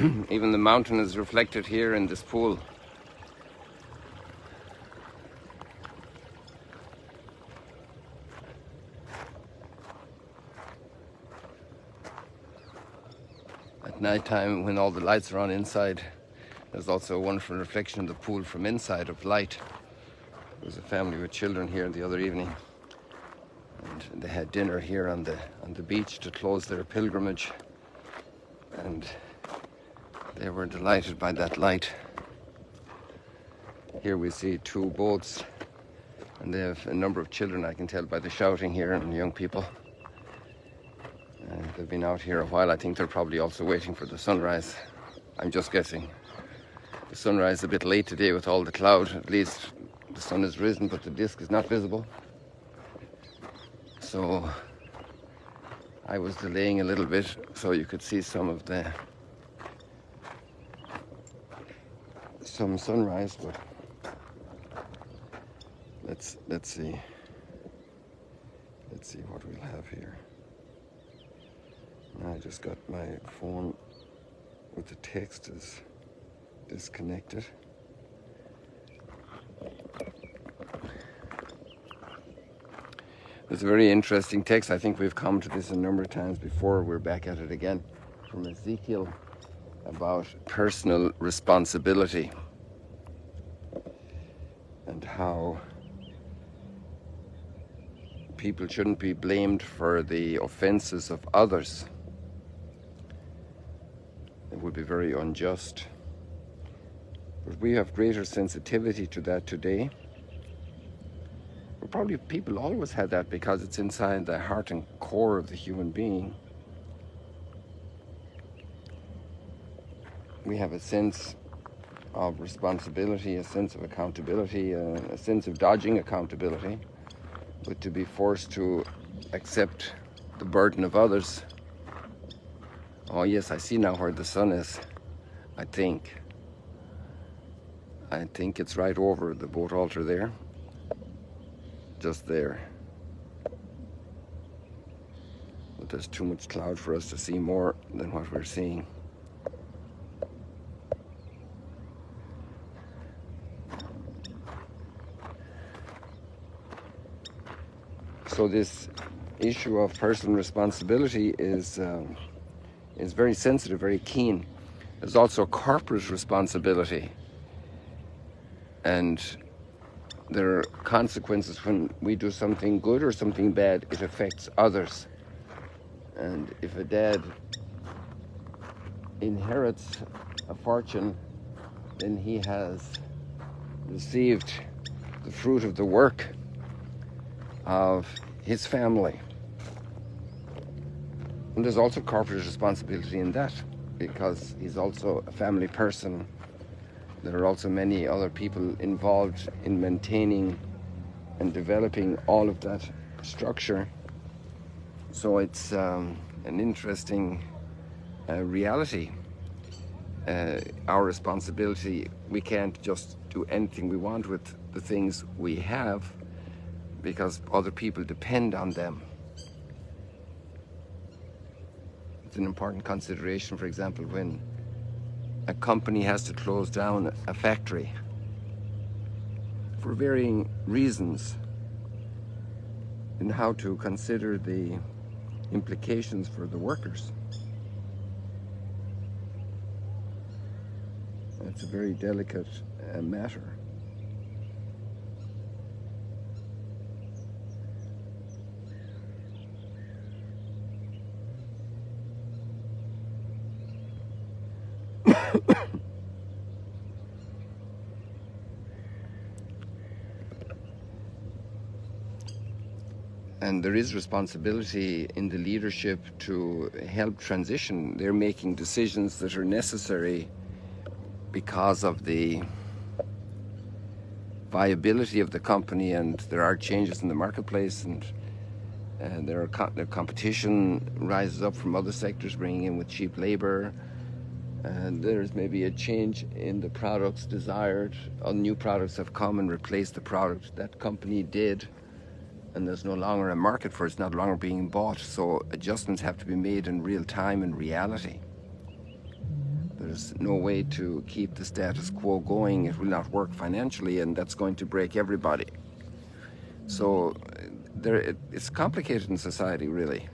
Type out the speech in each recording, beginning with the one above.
Even the mountain is reflected here in this pool. At night time, when all the lights are on inside, there's also a wonderful reflection of the pool from inside of light. There was a family with children here the other evening, and they had dinner here on the beach to close their pilgrimage, and they were delighted by that light. Here we see two boats, and they have a number of children, I can tell by the shouting here, and young people. They've been out here a while. I think they're probably also waiting for the sunrise. I'm just guessing. The sunrise is a bit late today with all the cloud. At least the sun has risen, but the disk is not visible. So I was delaying a little bit so you could see some sunrise, but let's see what we'll have here. I just got my phone with the text is disconnected. It's a very interesting text. I think we've come to this a number of times before. We're back at it again from Ezekiel about personal responsibility and how people shouldn't be blamed for the offenses of others. It would be very unjust. But we have greater sensitivity to that today. Well, probably people always had that because it's inside the heart and core of the human being. We have a sense of responsibility, a sense of accountability, a sense of dodging accountability, but to be forced to accept the burden of others. Oh yes, I see now where the sun is. I think it's right over the boat altar there. Just there. But there's too much cloud for us to see more than what we're seeing. So this issue of personal responsibility is very sensitive, very keen. There's also corporate responsibility, and there are consequences when we do something good or something bad. It affects others. And if a dad inherits a fortune, then he has received the fruit of the work of his family. And there's also corporate responsibility in that, because he's also a family person. There are also many other people involved in maintaining and developing all of that structure. So it's an interesting reality. Our responsibility, we can't just do anything we want with the things we have, because other people depend on them. It's an important consideration, for example, when a company has to close down a factory for varying reasons, and how to consider the implications for the workers. It's a very delicate matter. And there is responsibility in the leadership to help transition. They're making decisions that are necessary because of the viability of the company, and there are changes in the marketplace, and their competition rises up from other sectors, bringing in with cheap labor. And there's maybe a change in the products desired. New products have come and replaced the product that company did, and there's no longer a market for it. It's not longer being bought. So adjustments have to be made in real time and reality. There's no way to keep the status quo going. It will not work financially, and that's going to break everybody. So it's complicated in society, really.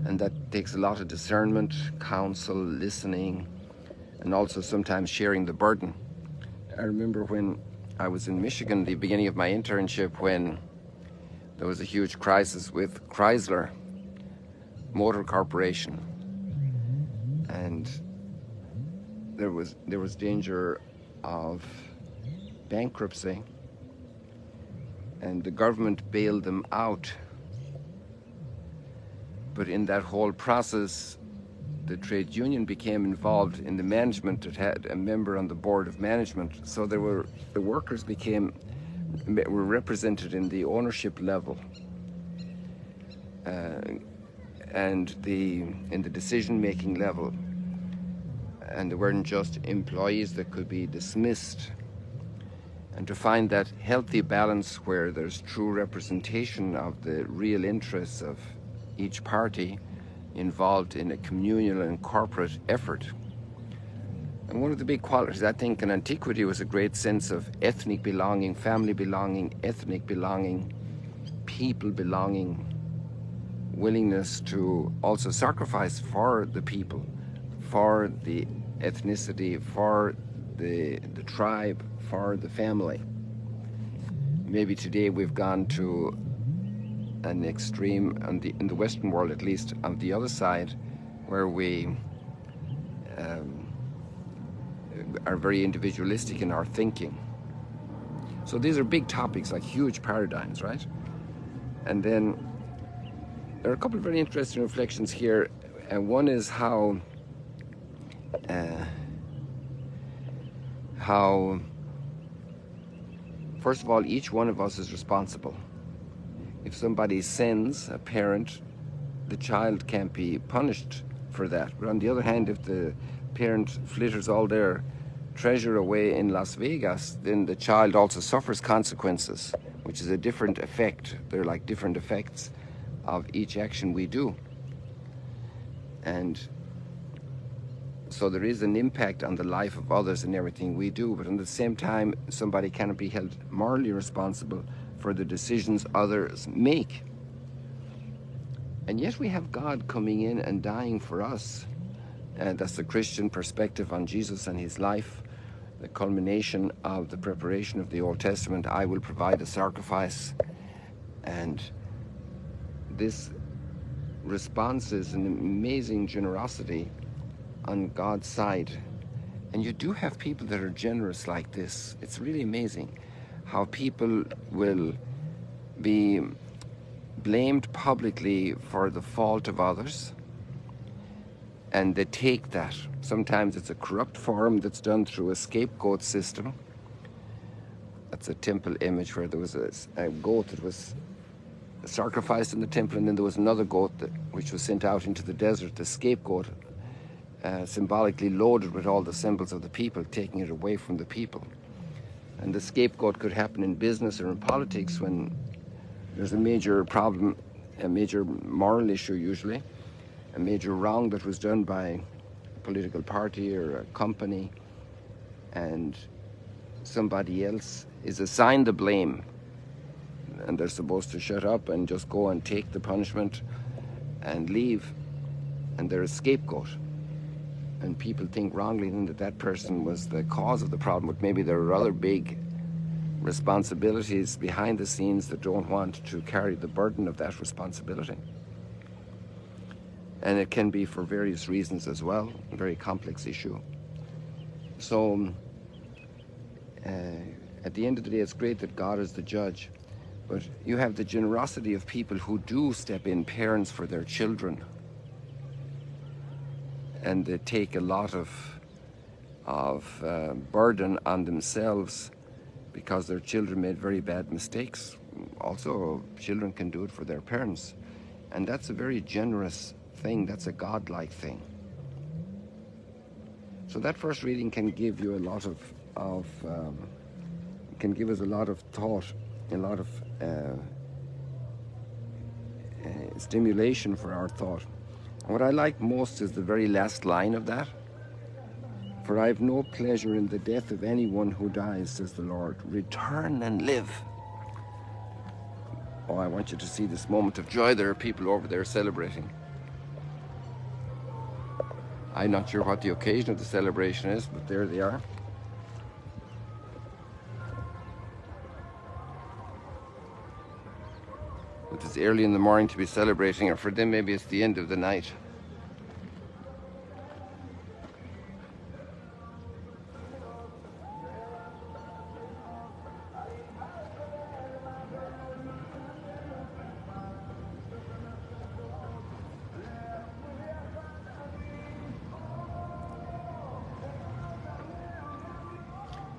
And that takes a lot of discernment, counsel, listening, and also sometimes sharing the burden. I remember when I was in Michigan, the beginning of my internship, when there was a huge crisis with Chrysler Motor Corporation, and there was danger of bankruptcy, and the government bailed them out. But in that whole process, the trade union became involved in the management. It had a member on the board of management, so the workers were represented in the ownership level and in the decision-making level, and they weren't just employees that could be dismissed. And to find that healthy balance where there's true representation of the real interests of each party involved in a communal and corporate effort. And one of the big qualities, I think, in antiquity was a great sense of ethnic belonging, family belonging, ethnic belonging, people belonging, willingness to also sacrifice for the people, for the ethnicity, for the tribe, for the family. Maybe today we've gone to an extreme, in the Western world at least, on the other side, where we are very individualistic in our thinking. So these are big topics, like huge paradigms, right? And then there are a couple of very interesting reflections here, and one is how first of all, each one of us is responsible. If somebody sins, a parent, the child can't be punished for that. But on the other hand, if the parent flitters all their treasure away in Las Vegas, then the child also suffers consequences, which is a different effect. They're like different effects of each action we do. And so there is an impact on the life of others in everything we do, but at the same time, somebody cannot be held morally responsible for the decisions others make. And yet we have God coming in and dying for us. And that's the Christian perspective on Jesus and his life, the culmination of the preparation of the Old Testament. I will provide a sacrifice. And this response is an amazing generosity on God's side. And you do have people that are generous like this. It's really amazing how people will be blamed publicly for the fault of others, and they take that. Sometimes it's a corrupt form that's done through a scapegoat system. That's a temple image where there was a goat that was sacrificed in the temple, and then there was another goat which was sent out into the desert, the scapegoat, symbolically loaded with all the symbols of the people, taking it away from the people. And the scapegoat could happen in business or in politics when there's a major problem, a major moral issue usually, a major wrong that was done by a political party or a company, and somebody else is assigned the blame, and they're supposed to shut up and just go and take the punishment and leave, and they're a scapegoat. And people think wrongly then that that person was the cause of the problem, but maybe there are other big responsibilities behind the scenes that don't want to carry the burden of that responsibility. And it can be for various reasons as well, a very complex issue. So at the end of the day, it's great that God is the judge, but you have the generosity of people who do step in, parents for their children, and they take a lot of burden on themselves because their children made very bad mistakes. Also, children can do it for their parents, and that's a very generous thing. That's a godlike thing. So that first reading can give you a lot of can give us a lot of thought, a lot of stimulation for our thought. And what I like most is the very last line of that. For I have no pleasure in the death of anyone who dies, says the Lord. Return and live. Oh, I want you to see this moment of joy. There are people over there celebrating. I'm not sure what the occasion of the celebration is, but there they are. It is early in the morning to be celebrating, or for them maybe it's the end of the night.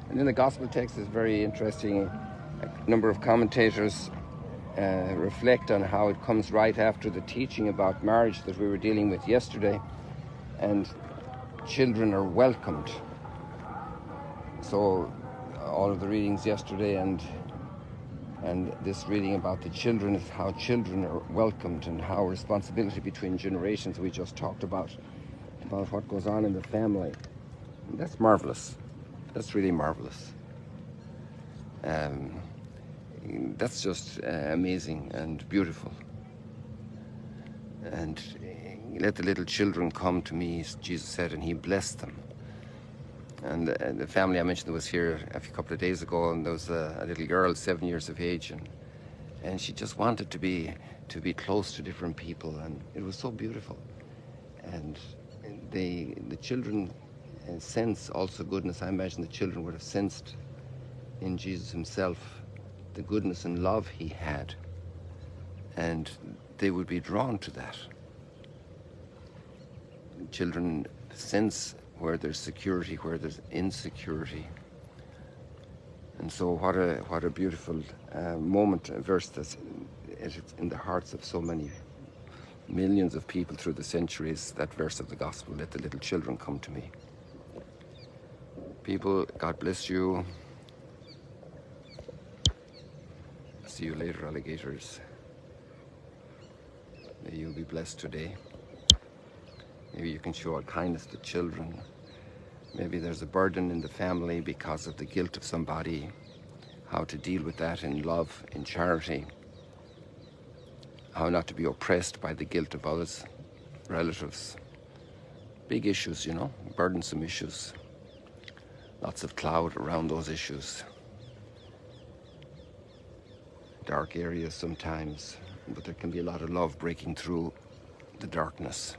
And then the gospel text is very interesting. A number of commentators reflect on how it comes right after the teaching about marriage that we were dealing with yesterday, and children are welcomed. So all of the readings yesterday and this reading about the children is how children are welcomed, and how responsibility between generations we just talked about what goes on in the family. And that's marvelous. That's really marvelous. That's just amazing and beautiful. And let the little children come to me, Jesus said, and he blessed them. And the family I mentioned that was here a couple of days ago, and there was a little girl, 7 years of age, and she just wanted to be close to different people, and it was so beautiful. And the children sense also goodness. I imagine the children would have sensed in Jesus himself the goodness and love he had, and they would be drawn to that. Children sense where there's security, where there's insecurity. And so what a beautiful moment, a verse that's in the hearts of so many millions of people through the centuries, that verse of the gospel, let the little children come to me. People, God bless you. See you later, alligators. May you be blessed today. Maybe you can show a kindness to children. Maybe there's a burden in the family because of the guilt of somebody. How to deal with that in love, in charity. How not to be oppressed by the guilt of others, relatives. Big issues, you know, burdensome issues. Lots of cloud around those issues. Dark areas sometimes, but there can be a lot of love breaking through the darkness.